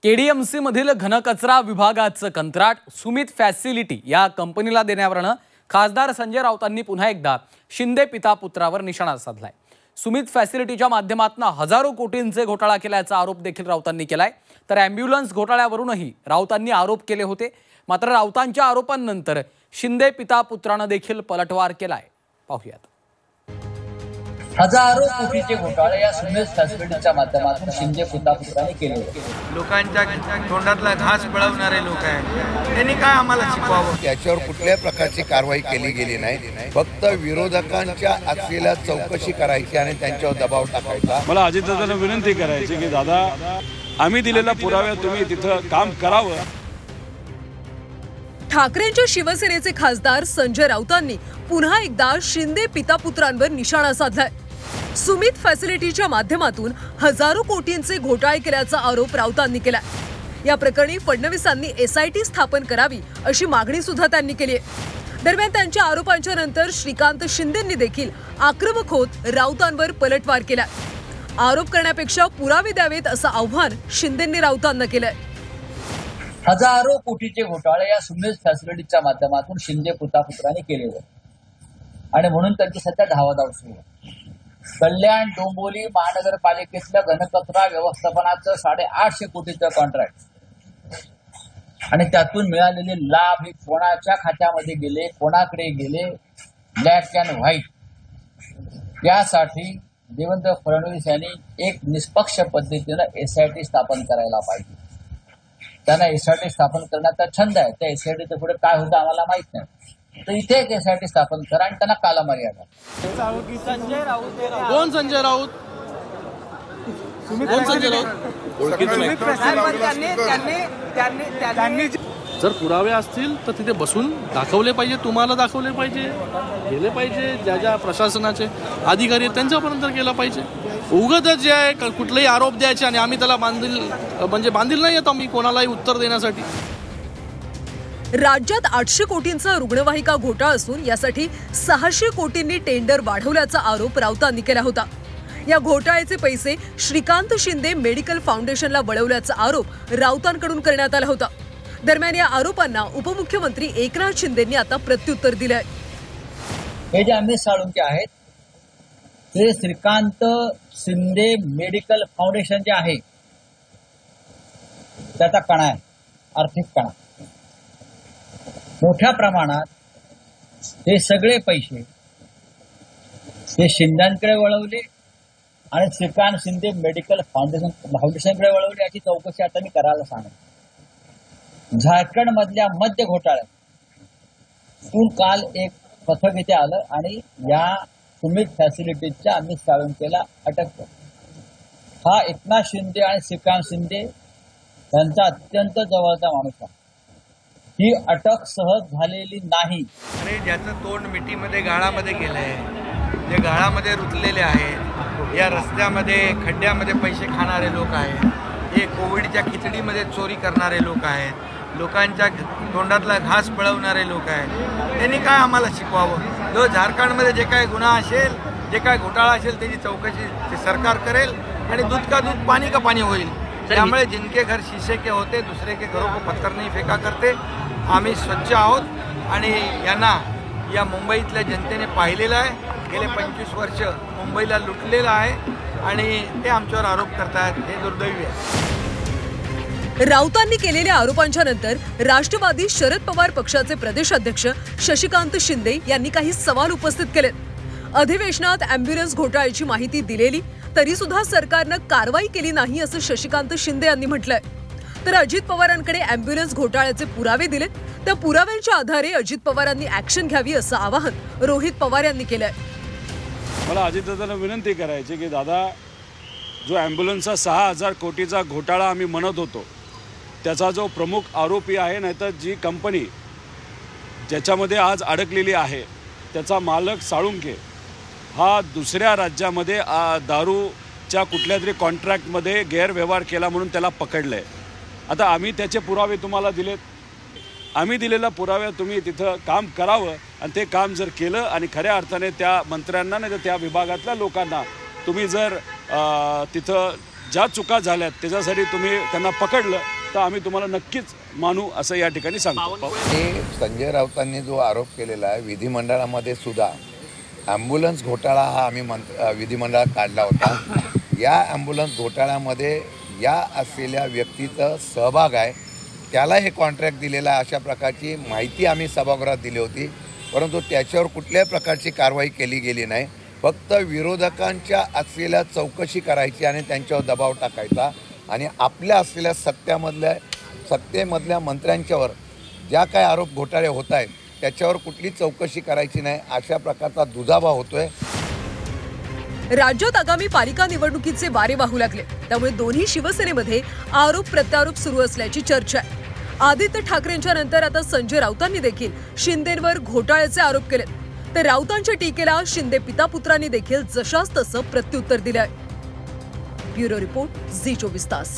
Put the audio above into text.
KDMC मधील घनकचरा विभागाचं कंत्राट सुमित फॅसिलिटी या कंपनीला देण्यावरून खासदार संजय राऊतांनी पुन्हा एकदा शिंदे पिता पुत्रावर निशाणा साधलाय। सुमित फॅसिलिटीच्या माध्यमातून हजारो कोटींचे घोटाळा केल्याचा आरोप देखील राऊतांनी केलाय। तर ॲम्ब्युलन्स घोटाळ्यावरूनही राऊतांनी आरोप केले होते। मात्र राऊतांच्या आरोपांनंतर शिंदे पिता पुत्राने देखील पलटवार केलाय। पाहूयात। हजारो कोटीचे घोटाळे या सुमित फॅसिलिटीच्या माध्यमातून शिंदे पिता पुत्रांनी केले होते। लोकांच्या तोंडातला घास पळवणारे लोक आहेत, त्यांनी काय आम्हाला शिकवावं? त्याच्यावर कुठल्याही प्रकारची कारवाई केली गेली नाही। फक्त विरोधकांच्या असलेल्या चौकशी करायची आणि त्यांच्यावर दबाव टाकायचा। मला अजितदादांना विनंती करायची की दादा, आम्ही दिलेला पुरावा तुम्ही तिथं काम करावं। ठाकरेंच्या शिवसेनेचे खासदार संजय राऊतांनी पुन्हा एकदा शिंदे पिता पुत्रांवर निशाणा साधलाय। सुमित फॅसिलिटीच्या माध्यमातून हजारो कोटींचे घोटाळे केल्याचा आरोप राऊतांनी केलाय। या प्रकरणी फडणवीसांनी एसआयटी स्थापन करावी अशी मागणी सुद्धा त्यांनी केली आहे। दरम्यान त्यांच्या आरोपांच्या नंतर श्रीकांत शिंदेंनी देखील आक्रमक होत राऊतांवर पलटवार केला। आरोप करण्यापेक्षा पुरावे द्यावेत असं आव्हान शिंदेंनी राऊतांना केलंय। हजारो कोटीचे घोटाळे या सुमित फॅसिलिटीच्या माध्यमातून शिंदे पिता पुत्रांनी केले होते आणि म्हणून त्यांची सध्या धावाधाव सुरू आहे। कल्याण डोंबिवली महानगरपालिकेतल्या घनकचरा व्यवस्थापनाचं 850 कोटीचं कॉन्ट्रॅक्ट आणि त्यातून मिळालेले लाभ हे कोणाच्या खात्यामध्ये गेले, कोणाकडे गेले, ब्लॅक अँड व्हाईट यासाठी देवेंद्र फडणवीस यांनी एक निष्पक्ष पद्धतीनं एसआयटी स्थापन करायला पाहिजे। त्यांना एसआयटी स्थापन करण्याचा छंद आहे। त्या एसआयटीचं पुढे काय होतं आम्हाला माहित नाही, तर इथे एक एसआयटी स्थापन करा आणि त्यांना कालमर्यादा। कोण संजय राऊत? कोण संजय राऊत? जर पुरावे असतील तर तिथे बसून दाखवले पाहिजे, तुम्हाला दाखवले पाहिजे, गेले पाहिजे, ज्या ज्या प्रशासनाचे अधिकारी आहेत त्यांच्यापर्यंत गेला पाहिजे। उगाच जे आहे कुठलेही आरोप द्यायचे आणि आम्ही त्याला बांधील नाही येत आम्ही कोणालाही उत्तर देण्यासाठी। राज्यात 800 कोटींचा रुग्णवाहिका घोटाळा असून यासाठी 600 कोटींनी टेंडर वाढवल्याचा आरोप राऊतांनी केला होता। या घोटाळ्याचे पैसे श्रीकांत शिंदे मेडिकल फाउंडेशनला वळवल्याचा आरोप राऊतांकडून करण्यात आला होता। दरम्यान या आरोपांना उपमुख्यमंत्री एकनाथ शिंदेंनी आता प्रत्युत्तर दिलंय। हे जे अमित साळुंके आहेत ते श्रीकांत शिंदे मेडिकल फाउंडेशन जे आहे त्याचा कणा आहे, आर्थिक कणा। मोठ्या प्रमाणात हे सगळे पैसे ते शिंदेकडे वळवले आणि श्रीकांत शिंदे मेडिकल फाउंडेशनकडे वळवले याची चौकशी आता मी करायला सांगितलं। झारखंड मधल्या मद्य घोटाळ्यातून काल एक पथक इथे आलं आणि या सुमित फॅसिलिटीच्या अमित साळुंकेला अटक केली। हा एकनाथ शिंदे आणि श्रीकांत शिंदे यांचा अत्यंत जवळचा माणूस आहे। ही अटक सहज झालेली नाही। आणि ज्याचं तोंड मिठीमध्ये गाळामध्ये गेलंय, जे गाळामध्ये रुतलेले आहेत, या रस्त्यामध्ये खड्ड्यामध्ये पैसे खाणारे लोक आहेत, हे कोविडच्या खिचडीमध्ये चोरी करणारे लोक आहेत, लोकांच्या तोंडातला घास पळवणारे लोक आहेत, त्यांनी काय आम्हाला शिकवावं? जो झारखंडमध्ये जे काय गुन्हा असेल, जे काय घोटाळा असेल त्याची चौकशी ते सरकार करेल आणि दूध का दूध पाणी का पाणी होईल। त्यामुळे जिनके घर शीशे के होते दुसरे के घरों को पत्थर नहीं फेका करते। आम्ही स्वच्छ आहोत आणि यांना या मुंबईतल्या जनतेने पाहिलेलं आहे। गेले 25 वर्ष मुंबईला लुटलेलं आहे आणि ते आमच्यावर आरोप करतात, हे दुर्दैवी आहे। राऊतांनी केलेल्या आरोपांच्या नंतर राष्ट्रवादी शरद पवार पक्षाचे प्रदेशाध्यक्ष शशिकांत शिंदे यांनी काही सवाल उपस्थित केलेत। अधिवेशनात ॲम्ब्युलन्स घोटाळ्याची माहिती दिलेली तरी सुद्धा सरकारनं कारवाई केली नाही असं शशिकांत शिंदे यांनी म्हटलंय। तर अजित पवारांकडे ॲम्ब्युलन्स घोटाळ्याचे पुरावे दिलेत, त्या पुराव्यांच्या आधारे अजित पवारांनी ॲक्शन घ्यावी असं आवाहन रोहित पवार यांनी केलंय। मला अजितदादांना विनंती करायची की दादा, जो ॲम्ब्युलन्सचा 6000 कोटीचा घोटाळा आम्ही म्हणत होतो त्याचा जो प्रमुख आरोपी आहे, नाहीतर जी कंपनी ज्याच्यामध्ये आज अडकलेली आहे त्याचा मालक साळुंके हा दुसऱ्या राज्यामध्ये दारूच्या कुठल्या तरी कॉन्ट्रॅक्टमध्ये गैरव्यवहार केला म्हणून त्याला पकडलं आहे। आता आम्ही त्याचे पुरावे तुम्हाला दिलेत, आम्ही दिलेल्या पुराव्या तुम्ही तिथं काम करावं आणि ते काम जर केलं आणि खऱ्या अर्थाने त्या मंत्र्यांना नाही तर त्या विभागातल्या लोकांना तुम्ही जर तिथं ज्या चुका झाल्यात त्याच्यासाठी तुम्ही त्यांना पकडलं तर आम्ही तुम्हाला नक्कीच मानू असं या ठिकाणी सांगतो. संजय राऊतांनी जो आरोप केलेला आहे विधिमंडळामध्ये सुद्धा ॲम्ब्युलन्स घोटाळा हा आम्ही विधिमंडळात काढला होता. या ॲम्ब्युलन्स घोटाळ्यामध्ये या असलेल्या व्यक्तीचा सहभाग आहे, त्याला हे कॉन्ट्रॅक्ट दिलेला आहे अशा प्रकारची माहिती आम्ही सभागृहात दिली होती. परंतु त्याच्यावर कुठल्याही प्रकारची कारवाई केली गेली नाही. फक्त विरोधकांच्या असलेल्या चौकशी करायची आणि त्यांच्यावर दबाव टाकायचा आणि आपल्या असलेल्या सत्तेमधल्या मंत्र्यांच्यावर ज्या काही आरोप घोटाळे होत आहेत त्याच्यावर कुठली चौकशी करायची नाही अशा प्रकारचा दुजाभा होतोय. राज्यात आगामी पालिका निवडणुकीचे वारे वाहू लागले, त्यामुळे दोन्ही शिवसेनेमध्ये आरोप प्रत्यारोप सुरू असल्याची चर्चा आहे. आदित्य ठाकरेंच्या नंतर आता संजय राऊतांनी देखील शिंदेंवर घोटाळ्याचे आरोप केले, तर राऊतांच्या टीकेला शिंदे पितापुत्रांनी देखील जशास तसं प्रत्युत्तर दिले आहे. ब्युरो रिपोर्ट, झी 24 तास.